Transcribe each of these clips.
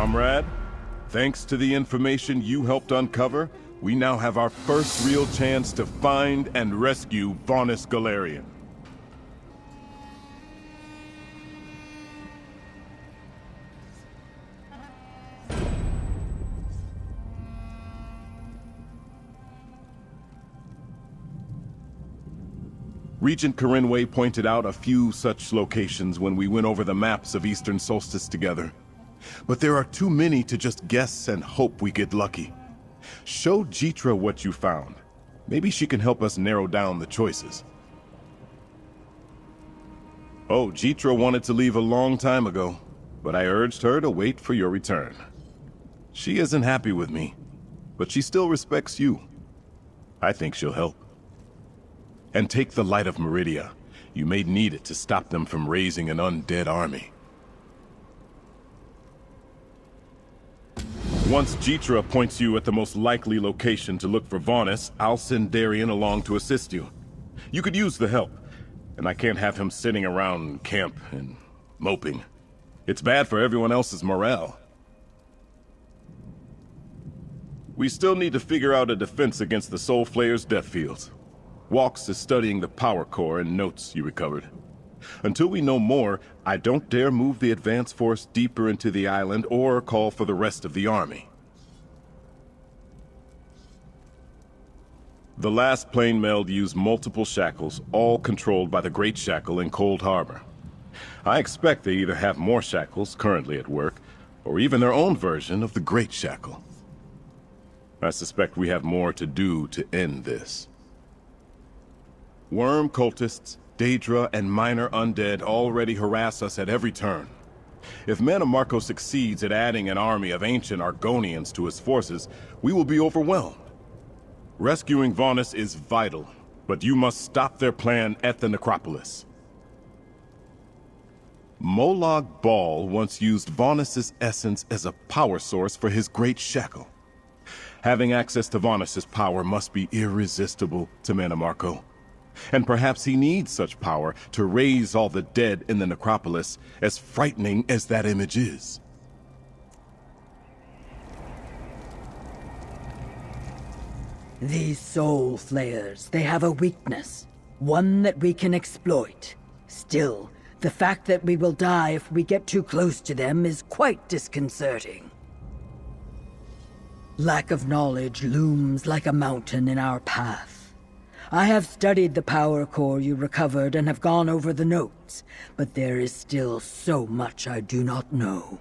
Comrade, thanks to the information you helped uncover, we now have our first real chance to find and rescue Vanus Galerion. Regent Corinway pointed out a few such locations when we went over the maps of Eastern Solstice together. But there are too many to just guess and hope we get lucky. Show Jitra what you found. Maybe she can help us narrow down the choices. Oh, Jitra wanted to leave a long time ago, but I urged her to wait for your return. She isn't happy with me, but she still respects you. I think she'll help. And take the Light of Meridia. You may need it to stop them from raising an undead army. Once Jitra points you at the most likely location to look for Vanus, I'll send Darien along to assist you. You could use the help, and I can't have him sitting around camp and moping. It's bad for everyone else's morale. We still need to figure out a defense against the Soul Flayer's death fields. Walks is studying the power core and notes you recovered. Until we know more, I don't dare move the advance force deeper into the island or call for the rest of the army. The last plane meld used multiple shackles, all controlled by the Great Shackle in Cold Harbor. I expect they either have more shackles currently at work, or even their own version of the Great Shackle. I suspect we have more to do to end this. Worm cultists, Daedra, and minor undead already harass us at every turn. If Mannimarco succeeds at adding an army of ancient Argonians to his forces, we will be overwhelmed. Rescuing Vanus is vital, but you must stop their plan at the necropolis. Molag Bal once used Vanus's essence as a power source for his great shackle. Having access to Vanus's power must be irresistible to Mannimarco. And perhaps he needs such power to raise all the dead in the necropolis, as frightening as that image is. These soul flayers, they have a weakness. One that we can exploit. Still, the fact that we will die if we get too close to them is quite disconcerting. Lack of knowledge looms like a mountain in our path. I have studied the power core you recovered and have gone over the notes, but there is still so much I do not know.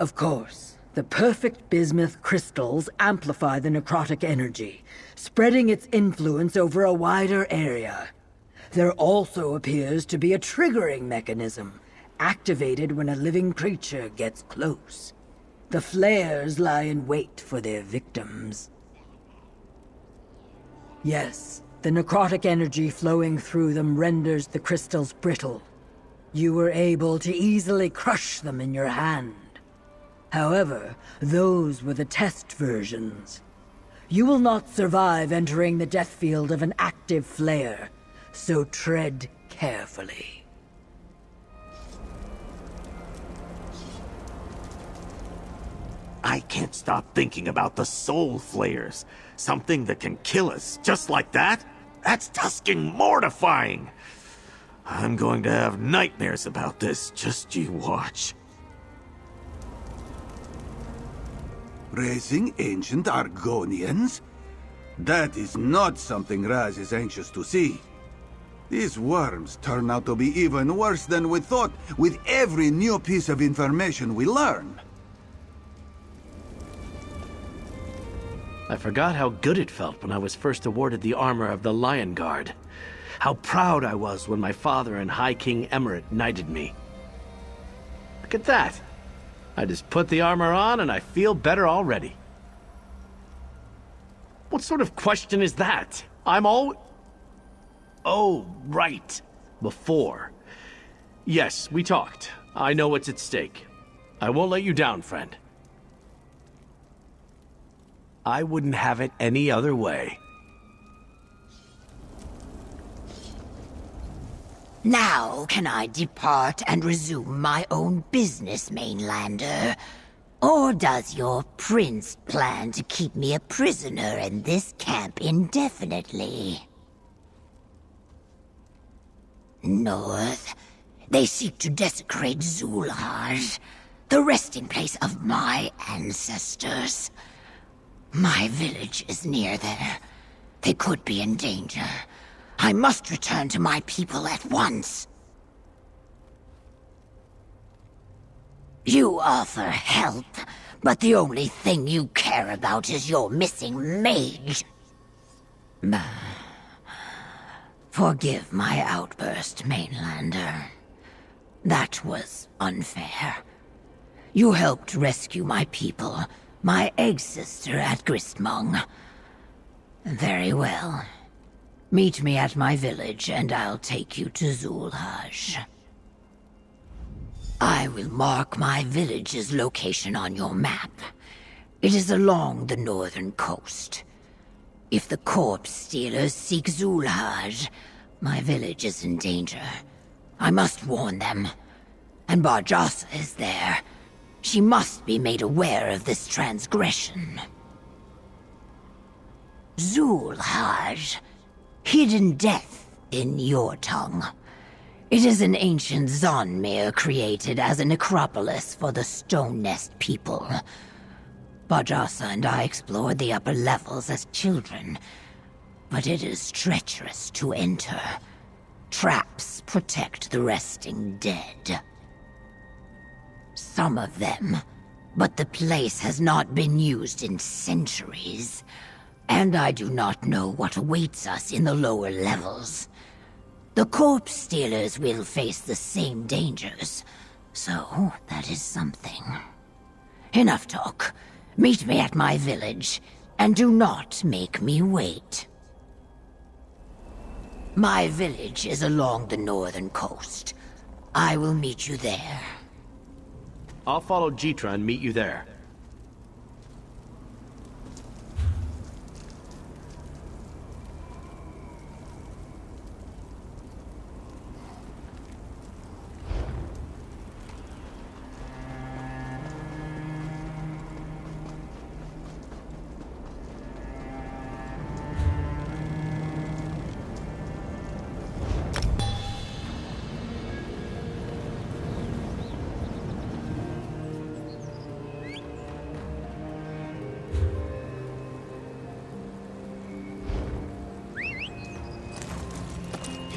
Of course, the perfect bismuth crystals amplify the necrotic energy, spreading its influence over a wider area. There also appears to be a triggering mechanism, activated when a living creature gets close. The flares lie in wait for their victims. Yes, the necrotic energy flowing through them renders the crystals brittle. You were able to easily crush them in your hand. However, those were the test versions. You will not survive entering the death field of an active flare, so tread carefully. I can't stop thinking about the soul flayers. Something that can kill us, just like that? That's Tusken mortifying! I'm going to have nightmares about this, just you watch. Raising ancient Argonians? That is not something Raz is anxious to see. These worms turn out to be even worse than we thought with every new piece of information we learn. I forgot how good it felt when I was first awarded the armor of the Lion Guard. How proud I was when my father and High King Emirate knighted me. Look at that. I just put the armor on and I feel better already. What sort of question is that? Oh, right. Before. Yes, we talked. I know what's at stake. I won't let you down, friend. I wouldn't have it any other way. Now can I depart and resume my own business, Mainlander? Or does your prince plan to keep me a prisoner in this camp indefinitely? North, they seek to desecrate Xul-Haj, the resting place of my ancestors. My village is near there. They could be in danger. I must return to my people at once. You offer help, but the only thing you care about is your missing mage. Forgive my outburst, Mainlander. That was unfair. You helped rescue my people, my egg-sister at Gristmung. Very well. Meet me at my village, and I'll take you to Xul-Haj. I will mark my village's location on your map. It is along the northern coast. If the corpse stealers seek Xul-Haj, my village is in danger. I must warn them. And Barjasa is there. She must be made aware of this transgression. Xul-Haj. Hidden death in your tongue. It is an ancient Zonmir created as a necropolis for the Stone Nest people. Barjasa and I explored the upper levels as children, but it is treacherous to enter. Traps protect the resting dead. Some of them, but the place has not been used in centuries. And I do not know what awaits us in the lower levels. The corpse stealers will face the same dangers, so that is something. Enough talk. Meet me at my village, and do not make me wait. My village is along the northern coast. I will meet you there. I'll follow Jitra and meet you there.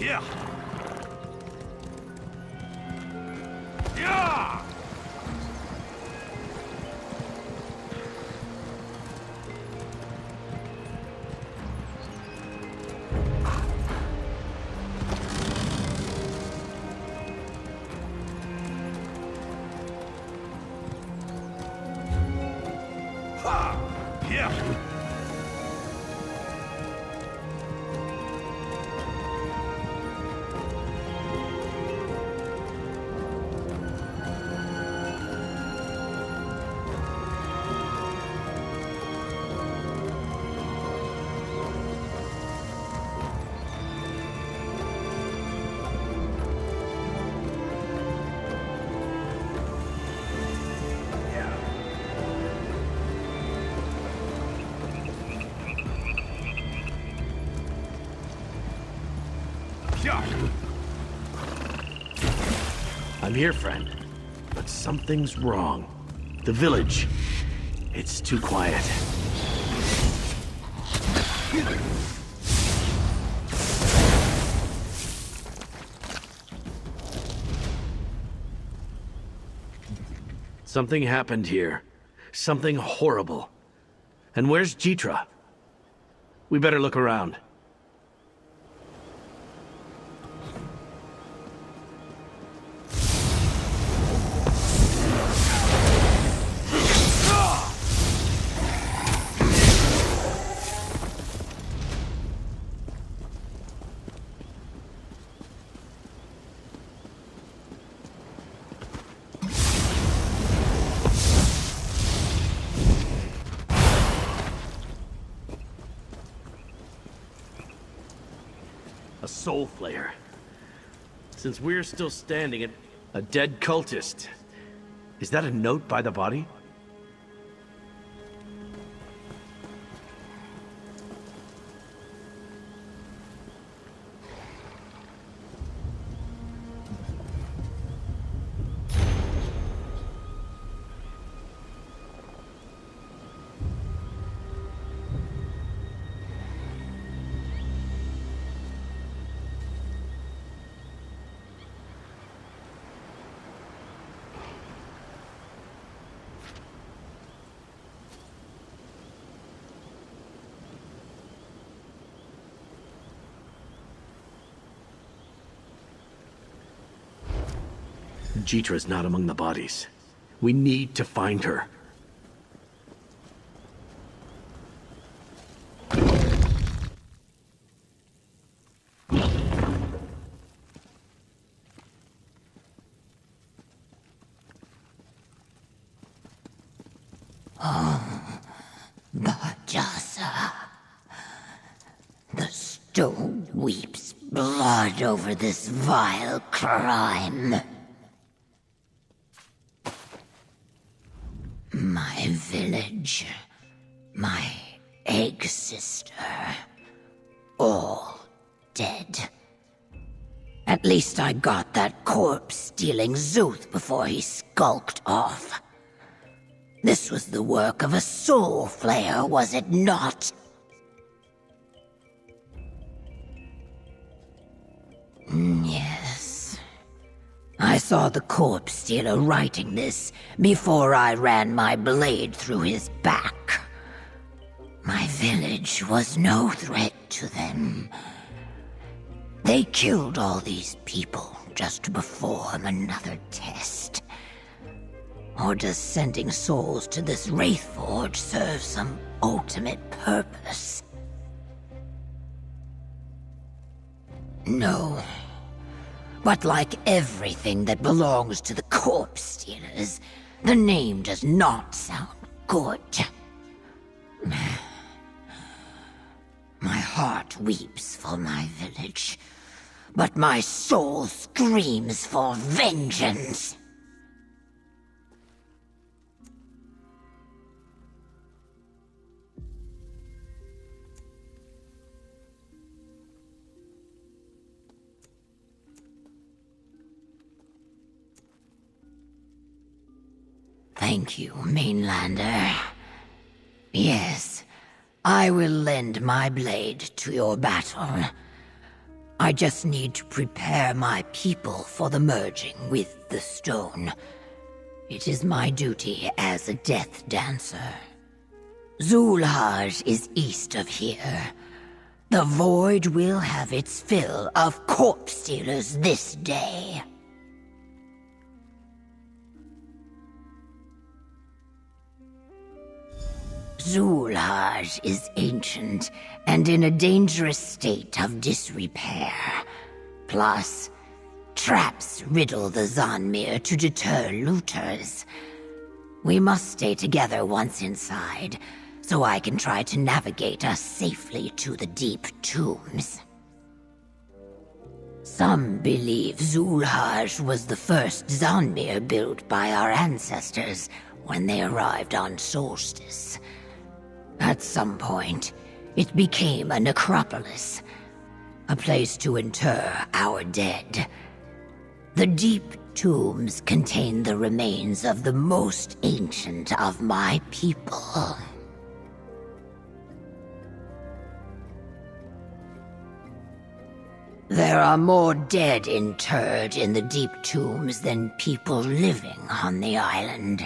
Yeah. Yeah. Ha. Yeah. I'm here, friend. But something's wrong. The village. It's too quiet. Something happened here. Something horrible. And where's Jitra? We better look around. A soul flayer. Since we're still standing at a dead cultist, is that a note by the body? Jeetra's not among the bodies. We need to find her. Bajasa. The stone weeps blood over this vile crime. My village, my egg sister, all dead. At least I got that corpse-stealing Zuth before he skulked off. This was the work of a soul flayer, was it not? Yes. I saw the corpse stealer writing this before I ran my blade through his back. My village was no threat to them. They killed all these people just to perform another test. Or does sending souls to this Wraithforge serve some ultimate purpose? No. But like everything that belongs to the corpse stealers, the name does not sound good. My heart weeps for my village, but my soul screams for vengeance. Thank you, Mainlander. Yes, I will lend my blade to your battle. I just need to prepare my people for the merging with the stone. It is my duty as a death dancer. Xul-Haj is east of here. The void will have its fill of corpse stealers this day. Xul-Haj is ancient and in a dangerous state of disrepair. Plus, traps riddle the Zanmir to deter looters. We must stay together once inside, so I can try to navigate us safely to the deep tombs. Some believe Xul-Haj was the first Zanmir built by our ancestors when they arrived on Solstice. At some point, it became a necropolis, a place to inter our dead. The deep tombs contain the remains of the most ancient of my people. There are more dead interred in the deep tombs than people living on the island.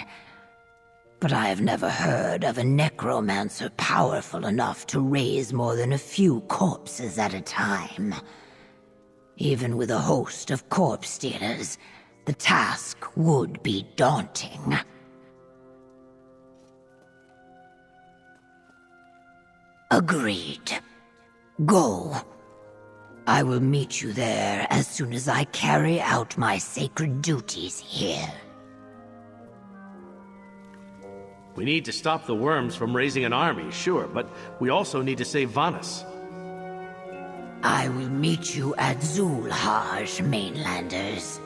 But I have never heard of a necromancer powerful enough to raise more than a few corpses at a time. Even with a host of corpse stealers, the task would be daunting. Agreed. Go. I will meet you there as soon as I carry out my sacred duties here. We need to stop the worms from raising an army, sure, but we also need to save Vanus. I will meet you at Xul-Haj, mainlanders.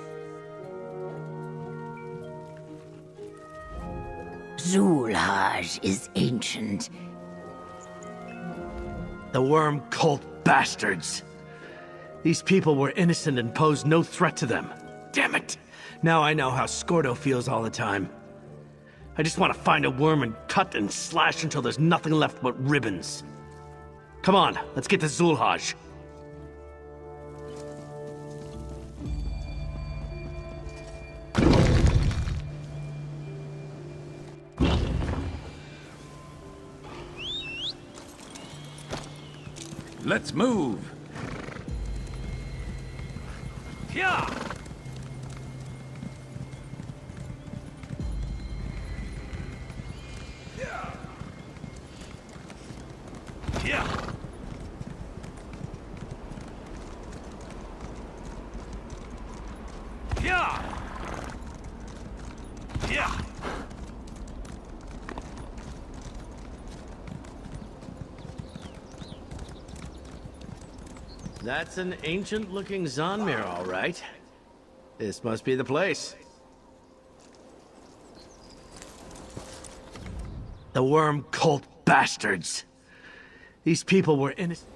Xul-Haj is ancient. The worm cult bastards. These people were innocent and posed no threat to them. Damn it! Now I know how Scordo feels all the time. I just want to find a worm and cut and slash until there's nothing left but ribbons. Come on, let's get to Xul-Haj. Let's move. Yeah. That's an ancient-looking Zonmir, all right. This must be the place. The worm cult bastards. These people were innocent.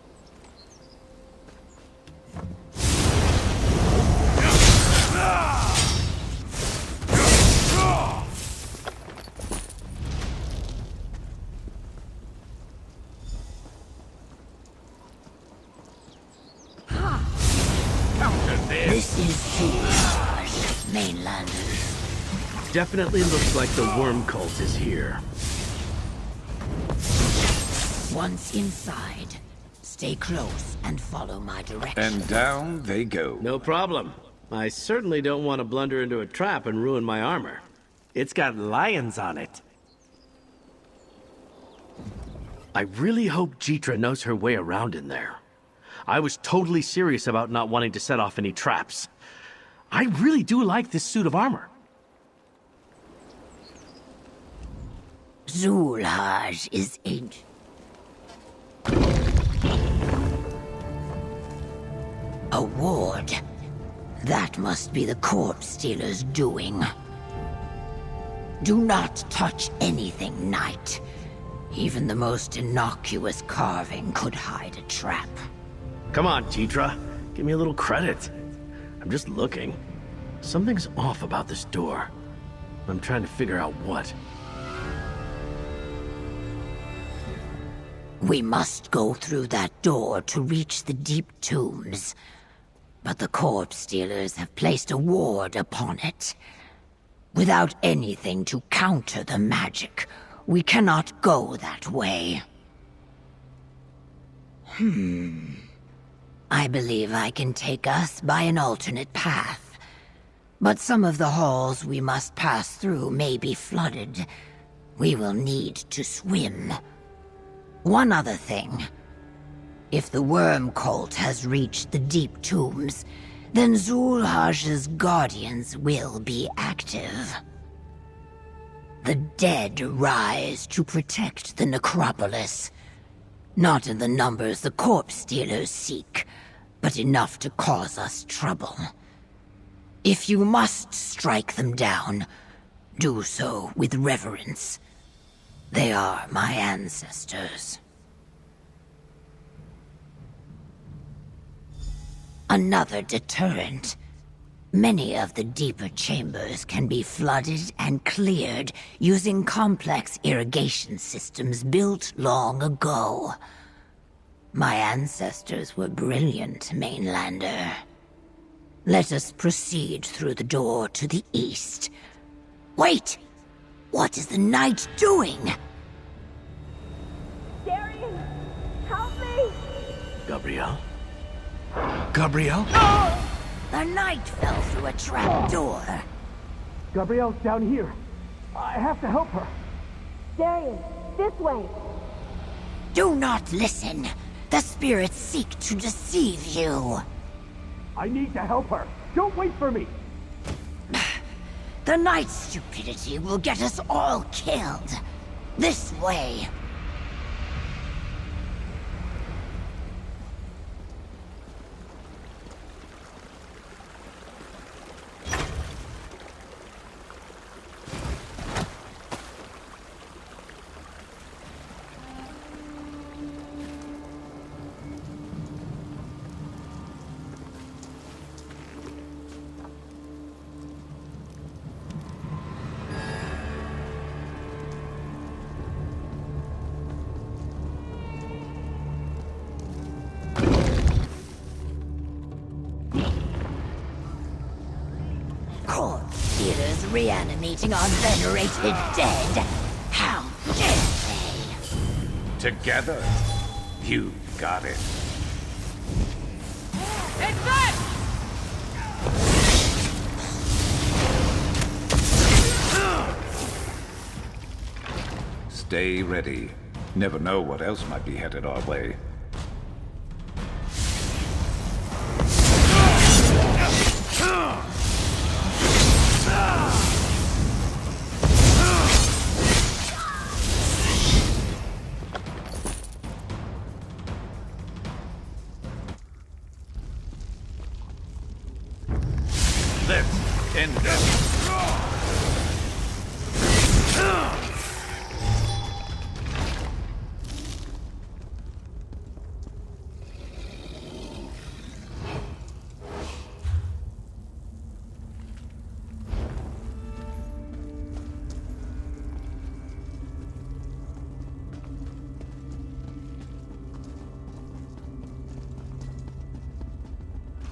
This is Xul-Haj, mainlanders. Definitely looks like the worm cult is here. Once inside, stay close and follow my direction. And down they go. No problem. I certainly don't want to blunder into a trap and ruin my armor. It's got lions on it. I really hope Jitra knows her way around in there. I was totally serious about not wanting to set off any traps. I really do like this suit of armor. Xul-Haj is ancient. A ward. That must be the corpse stealer's doing. Do not touch anything, Knight. Even the most innocuous carving could hide a trap. Come on, Jitra. Give me a little credit. I'm just looking. Something's off about this door. I'm trying to figure out what. We must go through that door to reach the deep tombs. But the corpse stealers have placed a ward upon it. Without anything to counter the magic, we cannot go that way. I believe I can take us by an alternate path. But some of the halls we must pass through may be flooded. We will need to swim. One other thing. If the worm cult has reached the deep tombs, then Xul-Haj's guardians will be active. The dead rise to protect the necropolis. Not in the numbers the corpse stealers seek, but enough to cause us trouble. If you must strike them down, do so with reverence. They are my ancestors. Another deterrent. Many of the deeper chambers can be flooded and cleared using complex irrigation systems built long ago. My ancestors were brilliant, mainlander. Let us proceed through the door to the east. Wait! What is the knight doing? Darian, help me! Gabrielle? Gabrielle? The knight fell through a trap door. Gabrielle's down here. I have to help her. Darian, this way! Do not listen. The spirits seek to deceive you. I need to help her. Don't wait for me. The knight's stupidity will get us all killed. This way. Corpse stealers reanimating our venerated dead. How dare they? Together, you got it. Stay ready. Never know what else might be headed our way. Let's end this.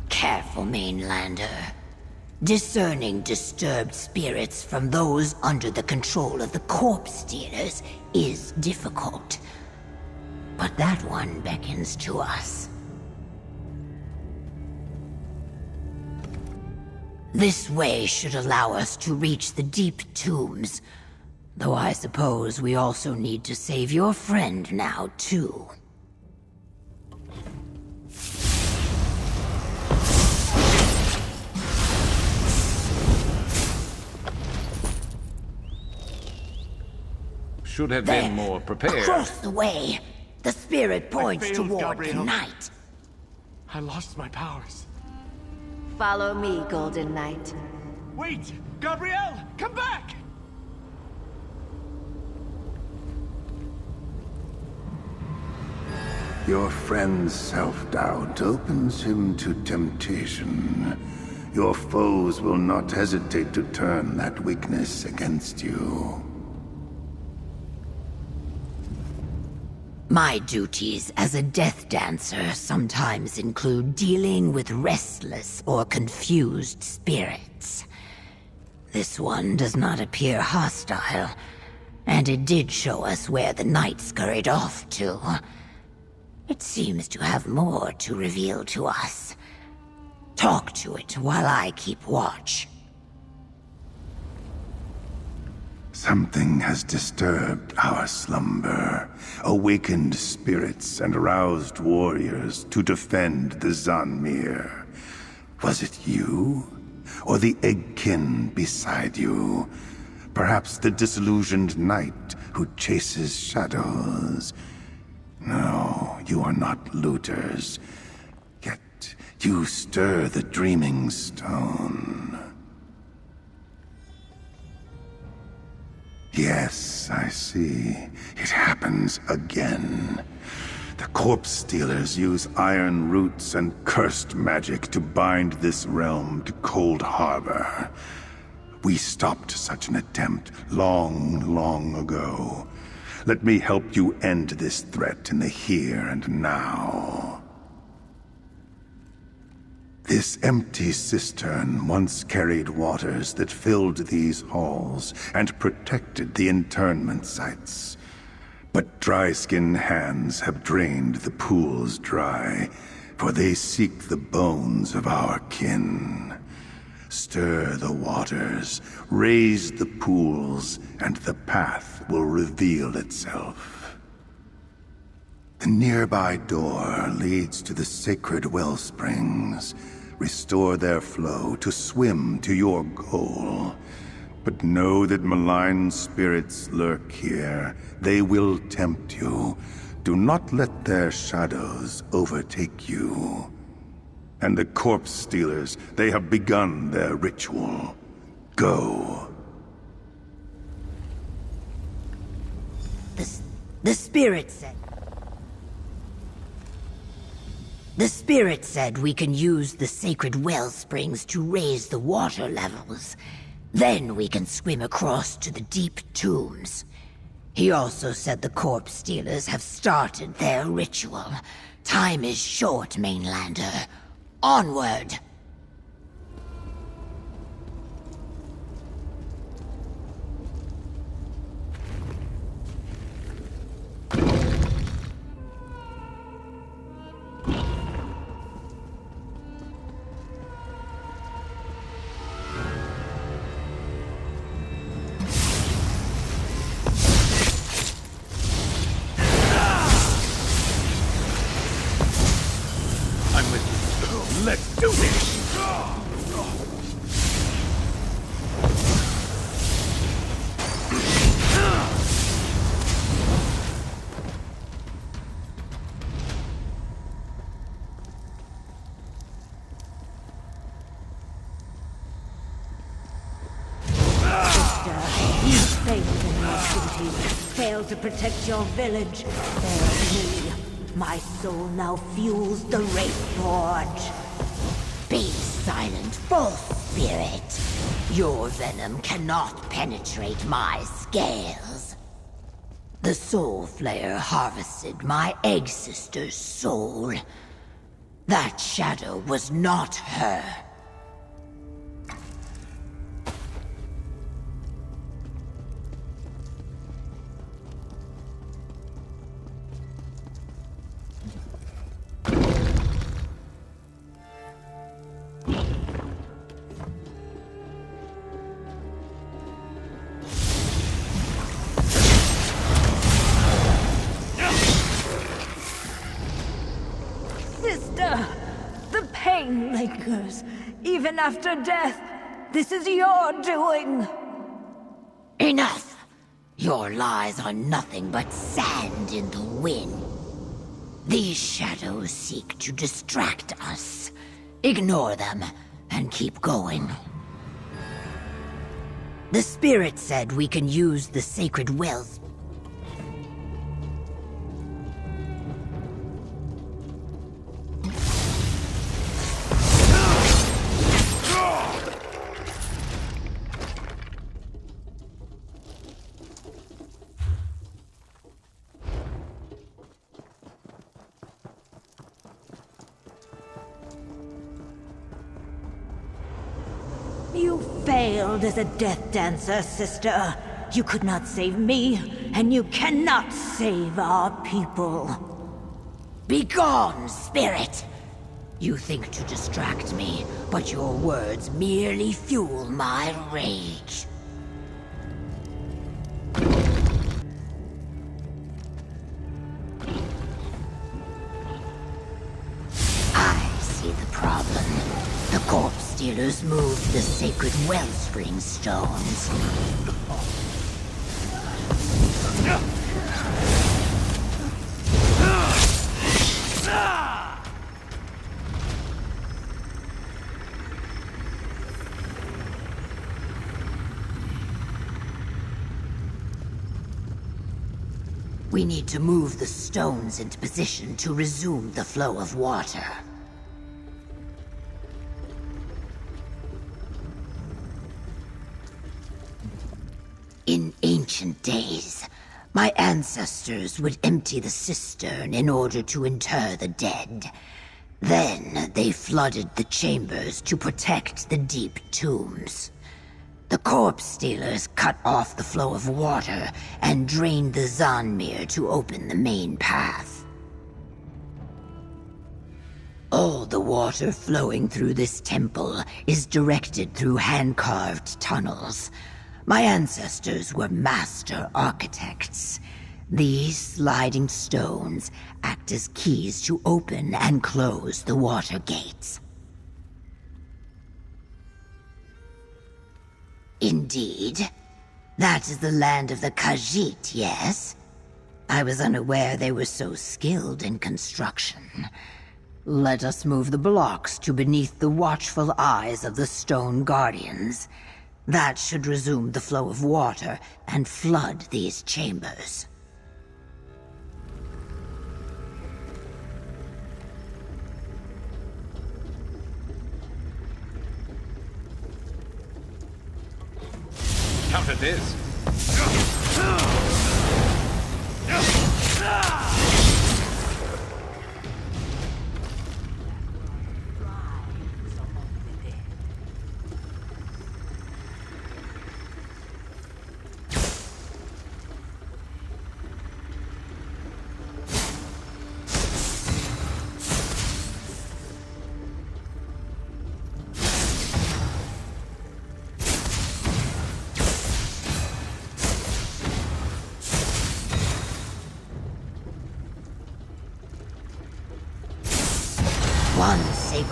Careful, Mainlander. Discerning disturbed spirits from those under the control of the corpse stealers is difficult. But that one beckons to us. This way should allow us to reach the deep tombs. Though I suppose we also need to save your friend now, too. Should have been more prepared. Across the way, the spirit points toward night. I lost my powers. Follow me, Golden Knight. Wait! Gabrielle! Come back! Your friend's self-doubt opens him to temptation. Your foes will not hesitate to turn that weakness against you. My duties as a death dancer sometimes include dealing with restless or confused spirits. This one does not appear hostile, and it did show us where the knight scurried off to. It seems to have more to reveal to us. Talk to it while I keep watch. Something has disturbed our slumber, awakened spirits and aroused warriors to defend the Zanmir. Was it you? Or the Eggkin beside you? Perhaps the disillusioned knight who chases shadows? No, you are not looters. Yet you stir the dreaming stone. Yes, I see. It happens again. The corpse stealers use iron roots and cursed magic to bind this realm to Cold Harbor. We stopped such an attempt long, long ago. Let me help you end this threat in the here and now. This empty cistern once carried waters that filled these halls and protected the internment sites. But dry-skinned hands have drained the pools dry, for they seek the bones of our kin. Stir the waters, raise the pools, and the path will reveal itself. The nearby door leads to the sacred wellsprings. Restore their flow to swim to your goal. But know that malign spirits lurk here. They will tempt you. Do not let their shadows overtake you. And the corpse stealers, they have begun their ritual. Go. The spirit said... The spirit said we can use the sacred well springs to raise the water levels. Then we can swim across to the deep tombs. He also said the corpse stealers have started their ritual. Time is short, Mainlander. Onward! You failed in your duty, failed to protect your village. Failed me. My soul now fuels the Wraith Forge. Be silent, false spirit. Your venom cannot penetrate my scales. The Soul Flayer harvested my egg sister's soul. That shadow was not her. Sister, the pain lingers, even after death. This is your doing. Enough! Your lies are nothing but sand in the wind. These shadows seek to distract us. Ignore them and keep going. The spirit said we can use the sacred wells. You failed as a death dancer, sister. You could not save me, and you cannot save our people. Begone, spirit! You think to distract me, but your words merely fuel my rage. I see the problem. The corpse stealers moved the sacred wellspring stones. We need to move the stones into position to resume the flow of water. In ancient days, my ancestors would empty the cistern in order to inter the dead. Then they flooded the chambers to protect the deep tombs. The corpse stealers cut off the flow of water and drained the Zanmir to open the main path. All the water flowing through this temple is directed through hand-carved tunnels. My ancestors were master architects. These sliding stones act as keys to open and close the water gates. Indeed. That is the land of the Khajiit, yes? I was unaware they were so skilled in construction. Let us move the blocks to beneath the watchful eyes of the stone guardians. That should resume the flow of water and flood these chambers. Counter this.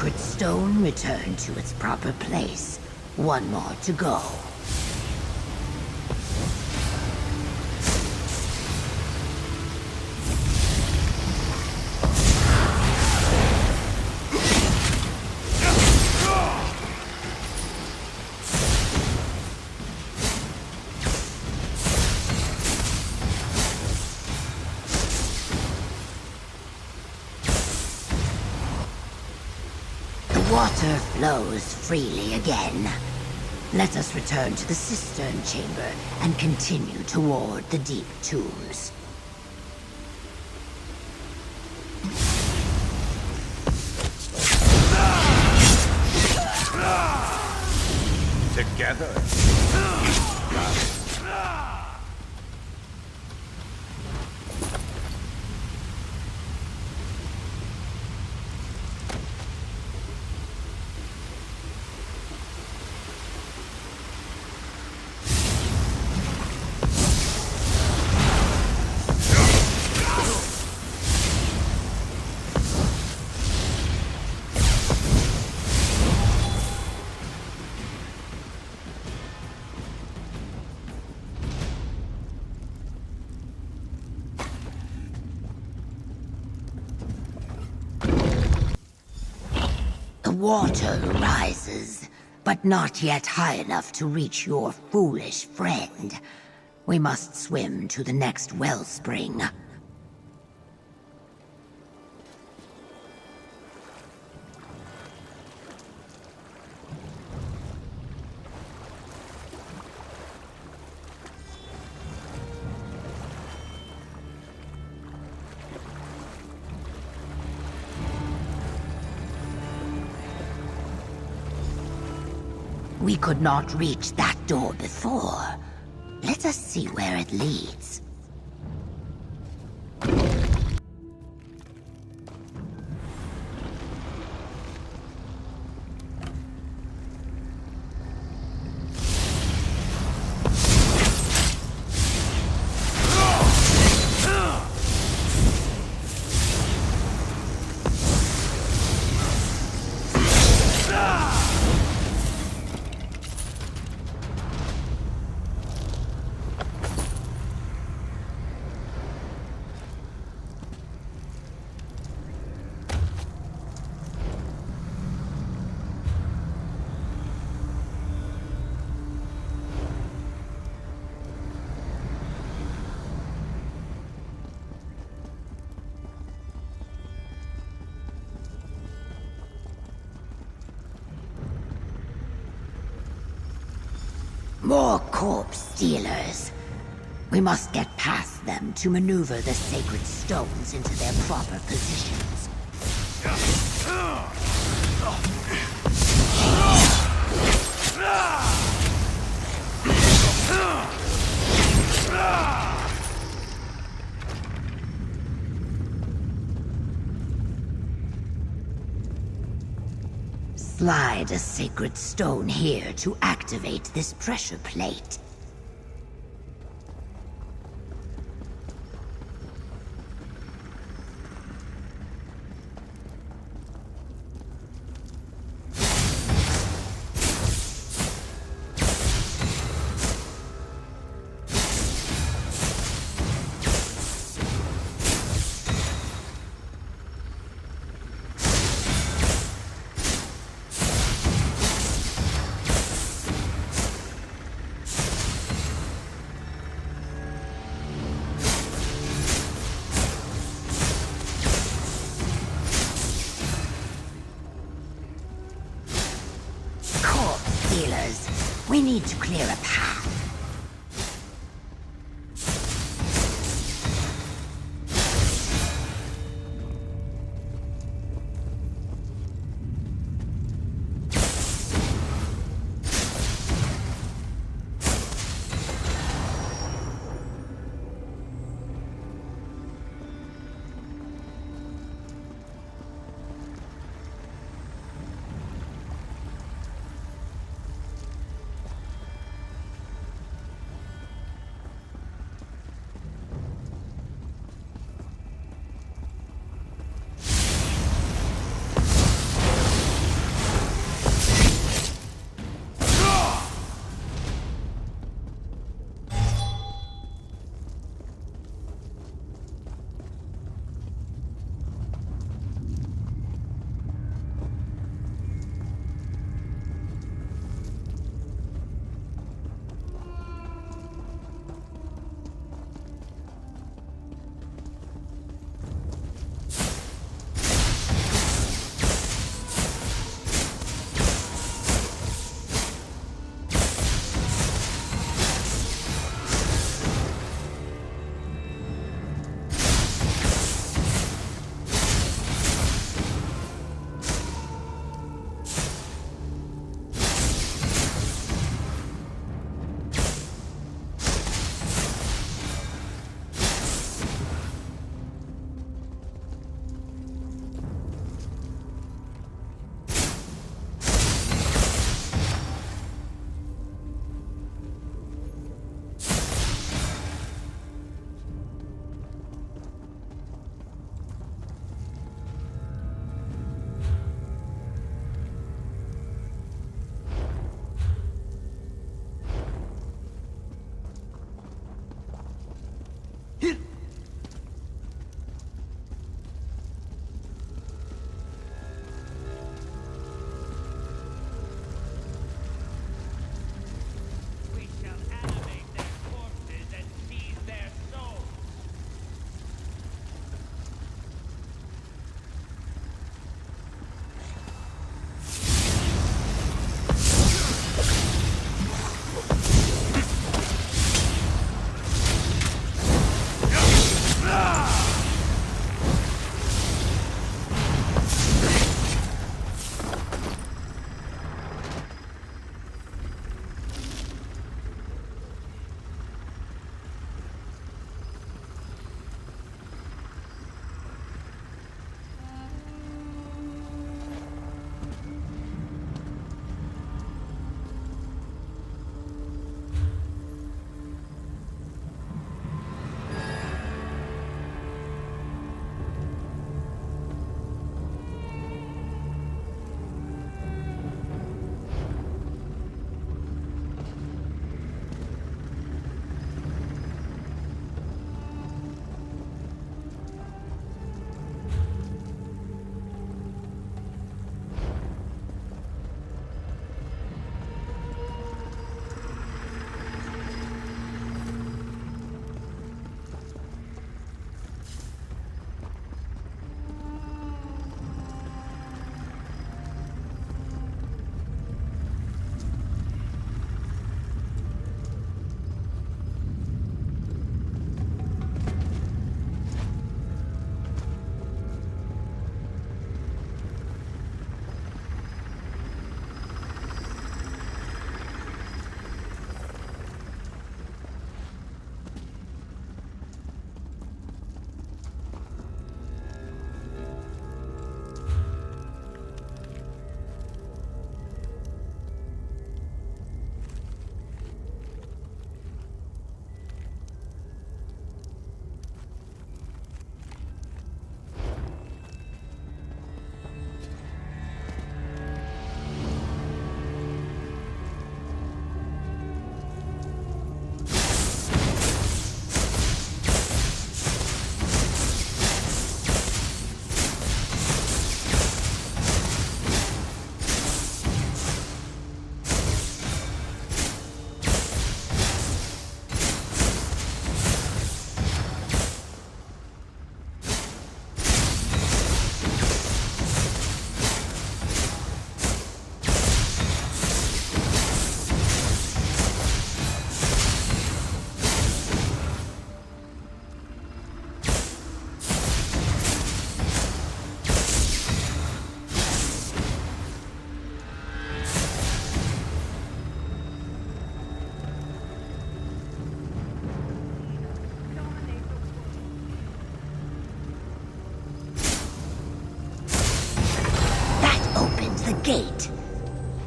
sacred stone returned to its proper place. One more to go. Water flows freely again. Let us return to the cistern chamber and continue toward the deep tombs. Together. The water rises, but not yet high enough to reach your foolish friend. We must swim to the next wellspring. We could not reach that door before. Let us see where it leads. More corpse stealers. We must get past them to maneuver the sacred stones into their proper positions. Slide a sacred stone here to activate this pressure plate. We need to clear a path.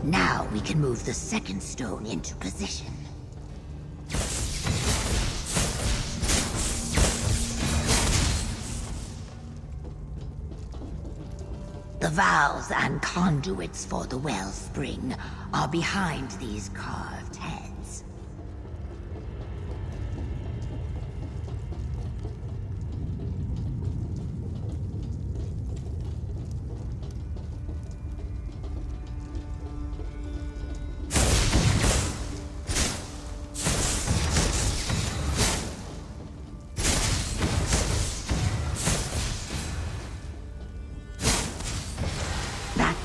Now we can move the second stone into position. The valves and conduits for the wellspring are behind these carved heads.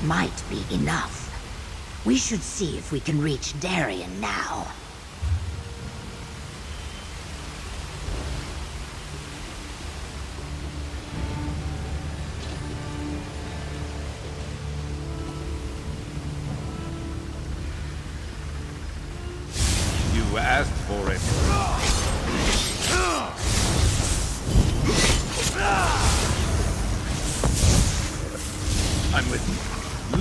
Might be enough. We should see if we can reach Darien now. You asked for it. I'm with you.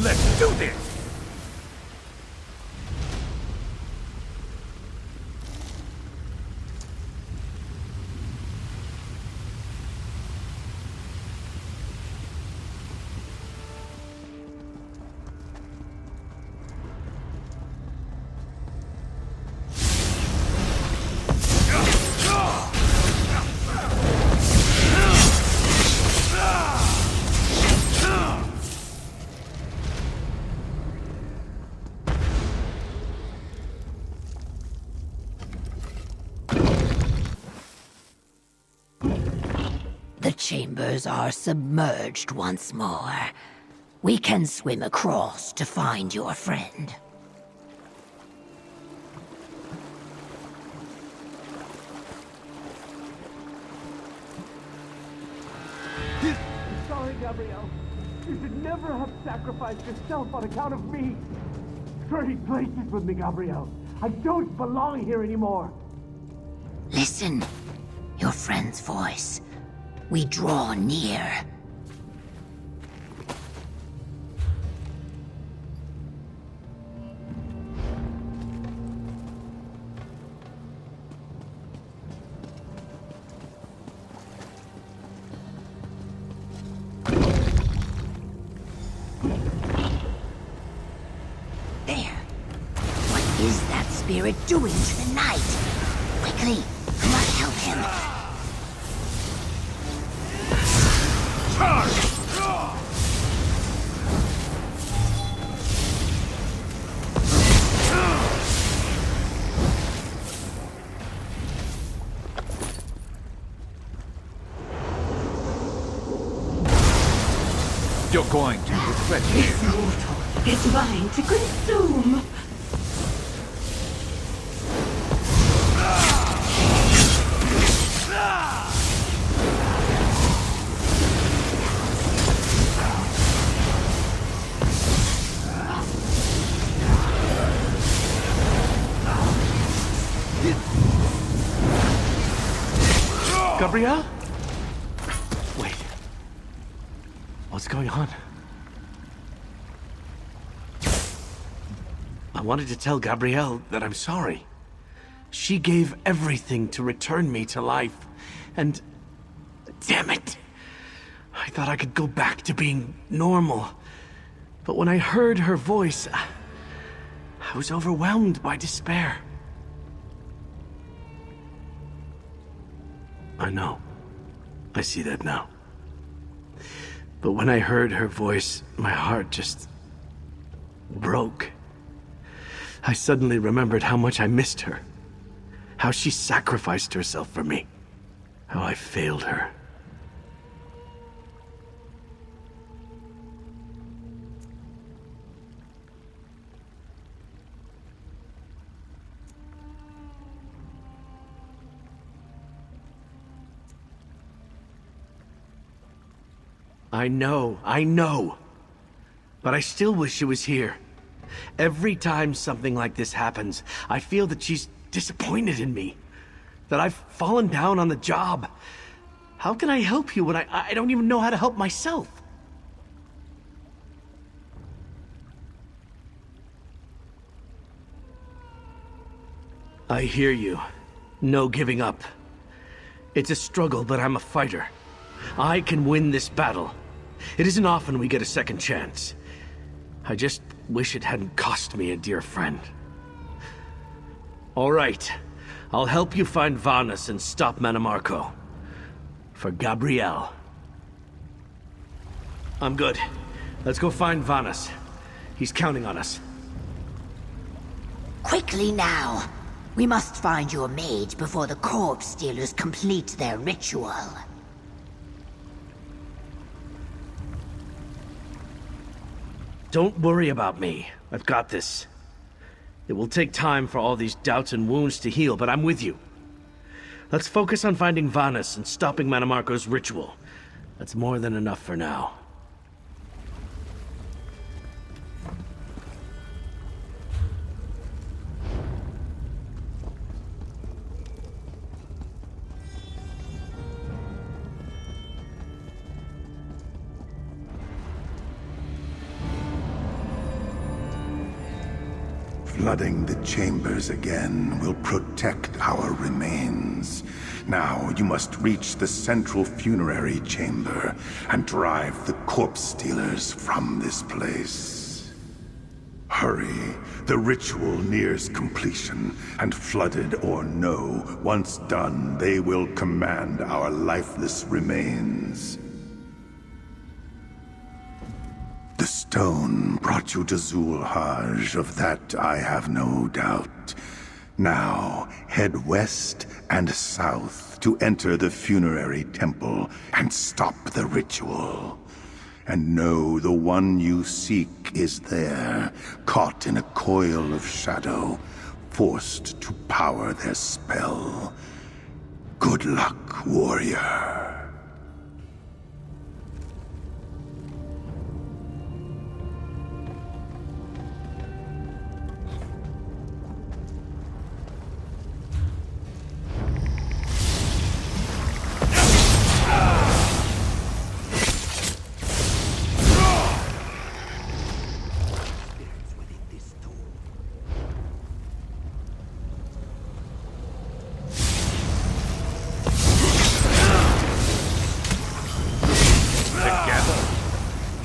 Let's do this! The chambers are submerged once more. We can swim across to find your friend. Sorry, Gabrielle. You should never have sacrificed yourself on account of me. Trade places with me, Gabrielle. I don't belong here anymore. Listen. Your friend's voice. We draw near. There. What is that spirit doing to the night? Quickly, I must help him. You're going to regret This mortal is mine to consume. Gabrielle? Wait. What's going on? I wanted to tell Gabrielle that I'm sorry. She gave everything to return me to life, and... damn it! I thought I could go back to being normal. But when I heard her voice, I was overwhelmed by despair. I know. I see that now. But when I heard her voice, my heart just broke. I suddenly remembered how much I missed her. How she sacrificed herself for me. How I failed her. I know. But I still wish she was here. Every time something like this happens, I feel that she's disappointed in me. That I've fallen down on the job. How can I help you when I don't even know how to help myself? I hear you. No giving up. It's a struggle, but I'm a fighter. I can win this battle. It isn't often we get a second chance. I just wish it hadn't cost me a dear friend. All right. I'll help you find Vanus and stop Manamarco. For Gabrielle. I'm good. Let's go find Vanus. He's counting on us. Quickly now. We must find your mage before the corpse stealers complete their ritual. Don't worry about me. I've got this. It will take time for all these doubts and wounds to heal, but I'm with you. Let's focus on finding Vanus and stopping Manamarco's ritual. That's more than enough for now. Flooding the chambers again will protect our remains. Now you must reach the central funerary chamber and drive the corpse stealers from this place. Hurry, the ritual nears completion, and flooded or no, once done, they will command our lifeless remains. The stone brought you to Xul-Haj, of that I have no doubt. Now, head west and south to enter the funerary temple and stop the ritual. And know the one you seek is there, caught in a coil of shadow, forced to power their spell. Good luck, warrior.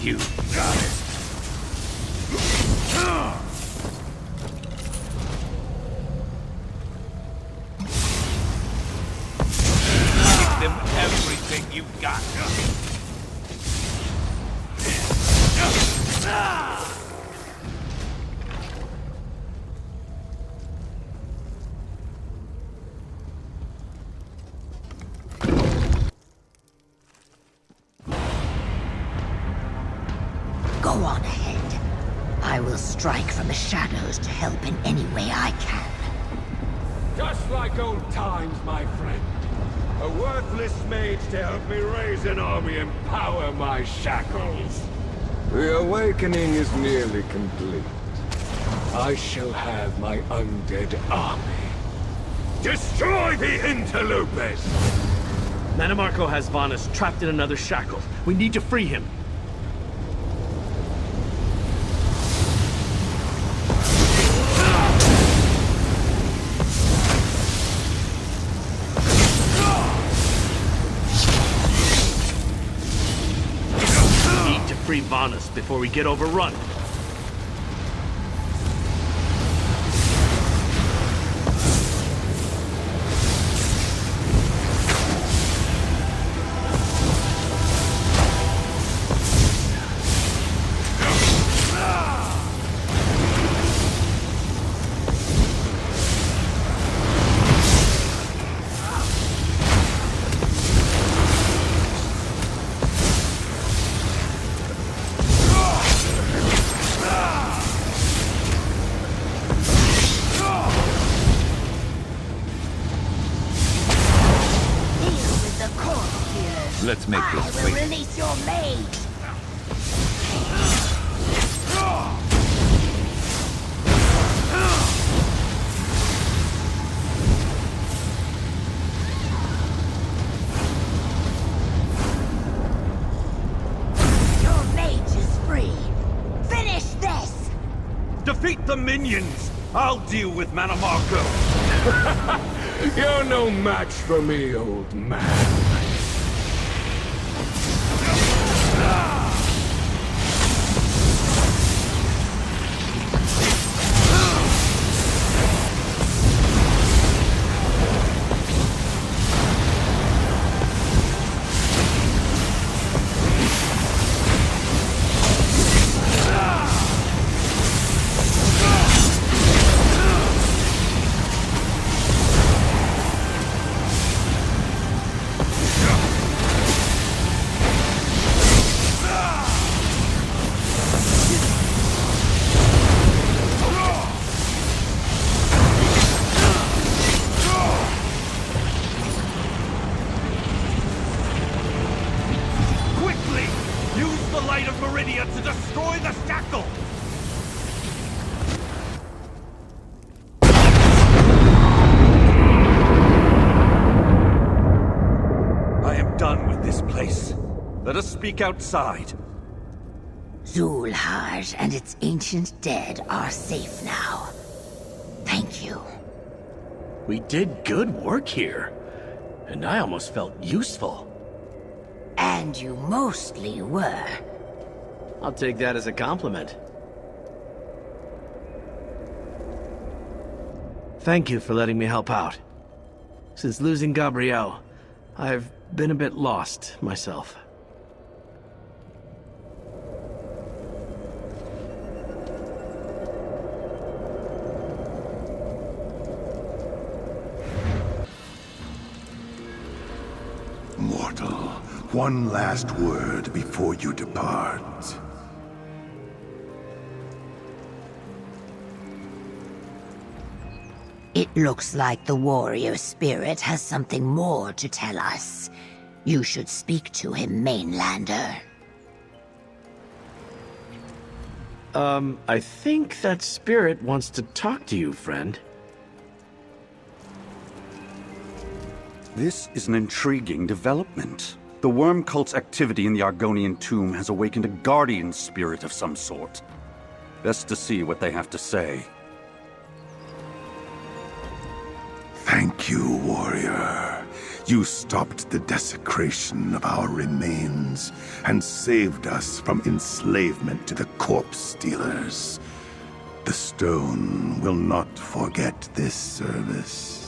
You got it. Give them everything you've got. Go on ahead. I will strike from the shadows to help in any way I can. Just like old times, my friend. A worthless mage to help me raise an army and power my shackles. The awakening is nearly complete. I shall have my undead army. Destroy the interlopers! Manamarco has Vanus trapped in another shackle. We need to free him. Free Vanus before we get overrun. Let's make this I will quick. release your mage! Your mage is free. Finish this! Defeat the minions! I'll deal with Manamarco! You're no match for me, old man. Let us speak outside. Xul-Haj and its ancient dead are safe now. Thank you. We did good work here, and I almost felt useful. And you mostly were. I'll take that as a compliment. Thank you for letting me help out. Since losing Gabrielle, I've been a bit lost myself. Mortal, one last word before you depart. It looks like the warrior spirit has something more to tell us. You should speak to him, mainlander. I think that spirit wants to talk to you, friend. This is an intriguing development. The worm cult's activity in the Argonian tomb has awakened a guardian spirit of some sort. Best to see what they have to say. Thank you, warrior. You stopped the desecration of our remains and saved us from enslavement to the corpse stealers. The stone will not forget this service.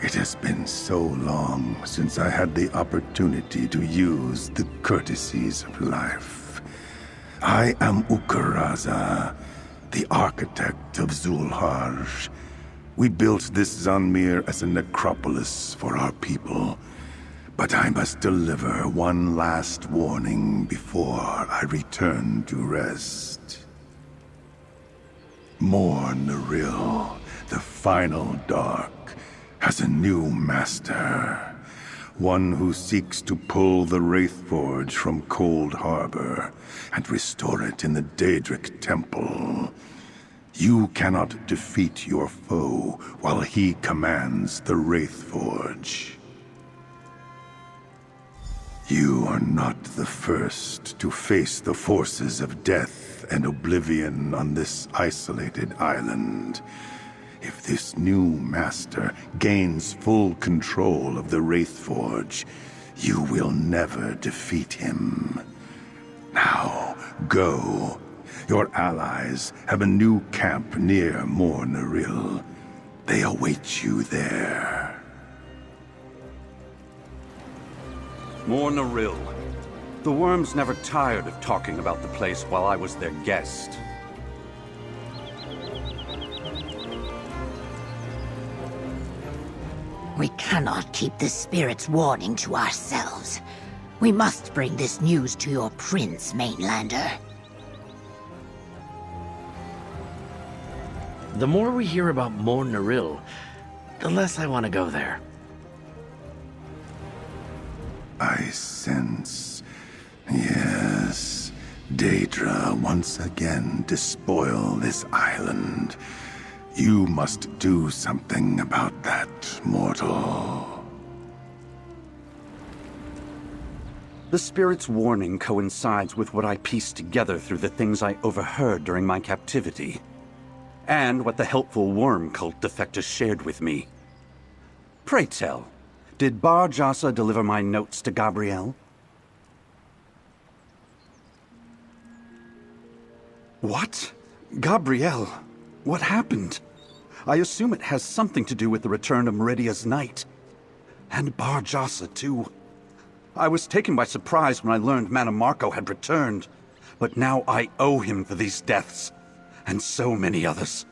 It has been so long since I had the opportunity to use the courtesies of life. I am Ukaraza, the architect of Xul-Haj. We built this Zanmir as a necropolis for our people, but I must deliver one last warning before I return to rest. Morn-Naril, the final dark, has a new master. One who seeks to pull the Wraithforge from Cold Harbor and restore it in the Daedric Temple. You cannot defeat your foe while he commands the Wraithforge. You are not the first to face the forces of death and oblivion on this isolated island. If this new master gains full control of the Wraithforge, you will never defeat him. Now, go. Your allies have a new camp near Morn-Naril. They await you there. Morn-Naril. The worms never tired of talking about the place while I was their guest. We cannot keep the spirit's warning to ourselves. We must bring this news to your prince, mainlander. The more we hear about Morn-Naril, the less I want to go there. I sense, yes, Daedra once again despoil this island. You must do something about that, mortal. The spirit's warning coincides with what I pieced together through the things I overheard during my captivity. and what the helpful worm cult defector shared with me. Pray tell, did Bar Jasa deliver my notes to Gabrielle? What? Gabrielle? What happened? I assume it has something to do with the return of Meridia's Knight. And Bar Jasa, too. I was taken by surprise when I learned Manamarco had returned, but now I owe him for these deaths, and so many others.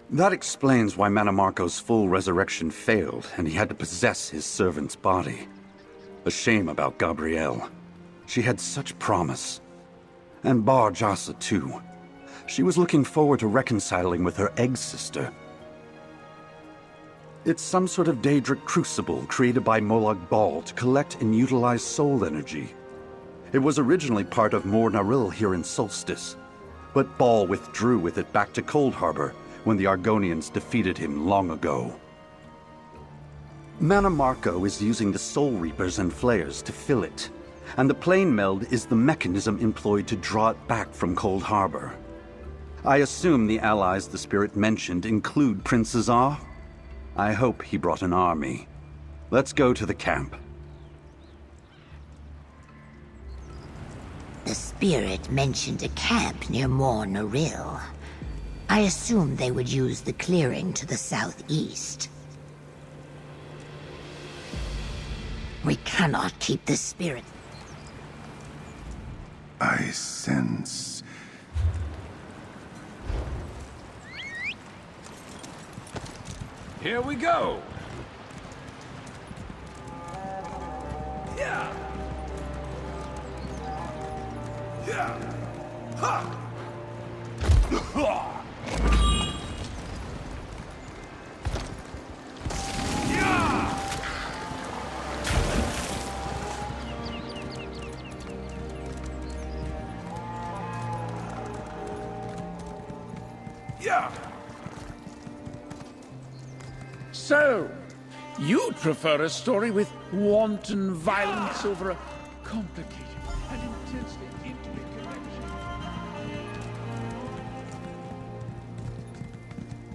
That explains why Manamarco's full resurrection failed, and he had to possess his servant's body. A shame about Gabrielle. She had such promise. And Bar Jasa, too. She was looking forward to reconciling with her egg sister. It's some sort of Daedric crucible created by Molag Bal to collect and utilize soul energy. It was originally part of Mor Naril here in Solstice, but Bal withdrew with it back to Cold Harbor when the Argonians defeated him long ago. Manamarco is using the Soul Reapers and Flayers to fill it, and the Plane Meld is the mechanism employed to draw it back from Cold Harbor. I assume the allies the spirit mentioned include Prince Azar? I hope he brought an army. Let's go to the camp. The spirit mentioned a camp near Mor Naril. I assumed they would use the clearing to the southeast. We cannot keep the spirit. I sense... Here we go! Yeah! Yeah! Ha! Yeah! So, you'd prefer a story with wanton violence over a complicated and intensely intimate connection.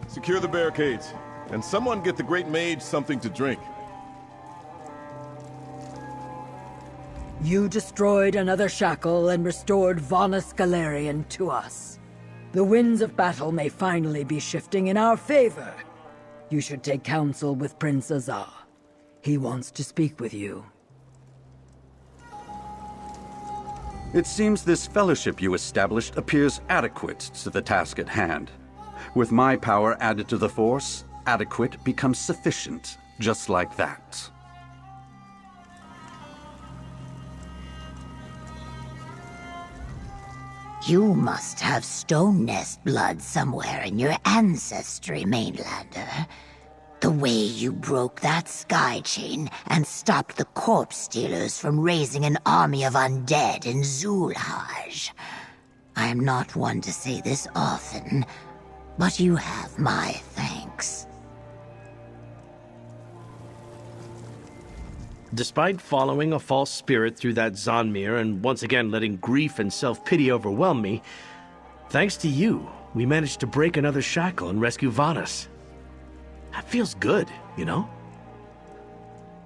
Secure the barricades, and someone get the Great Mage something to drink. You destroyed another shackle and restored Vanus Galerion to us. The winds of battle may finally be shifting in our favor. You should take counsel with Prince Azar. He wants to speak with you. It seems this fellowship you established appears adequate to the task at hand. With my power added to the force, adequate becomes sufficient, just like that. You must have Stone Nest blood somewhere in your ancestry, Mainlander. The way you broke that sky chain and stopped the corpse stealers from raising an army of undead in Xul-Haj. I am not one to say this often, but you have my thanks. Despite following a false spirit through that Zonmir and once again letting grief and self-pity overwhelm me, thanks to you, we managed to break another shackle and rescue Vanus. That feels good, you know?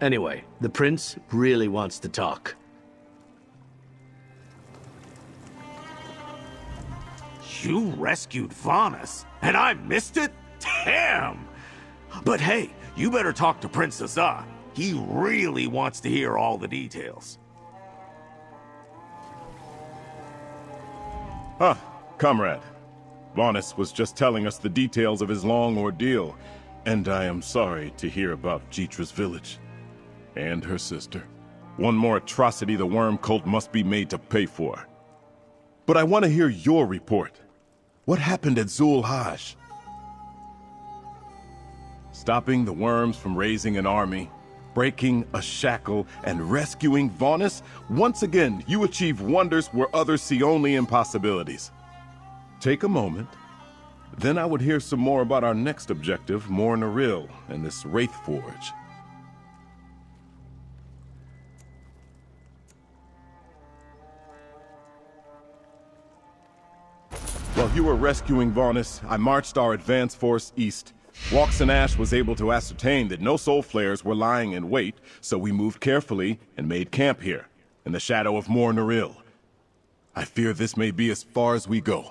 Anyway, the prince really wants to talk. You rescued Vanus, and I missed it? Damn! But hey, you better talk to Prince Azar. He really wants to hear all the details. Ah, comrade. Vanus was just telling us the details of his long ordeal, and I am sorry to hear about Jitra's village. And her sister. One more atrocity the worm cult must be made to pay for. But I want to hear your report. What happened at Xul-Haj? Stopping the worms from raising an army, breaking a shackle, and rescuing Vanus, once again, you achieve wonders where others see only impossibilities. Take a moment, then I would hear some more about our next objective, Mor Naril, and this Wraith Forge. While you were rescuing Vanus, I marched our advance force east. Walks and Ash was able to ascertain that no soul flayers were lying in wait, so we moved carefully and made camp here, in the shadow of Mor Naril. I fear this may be as far as we go.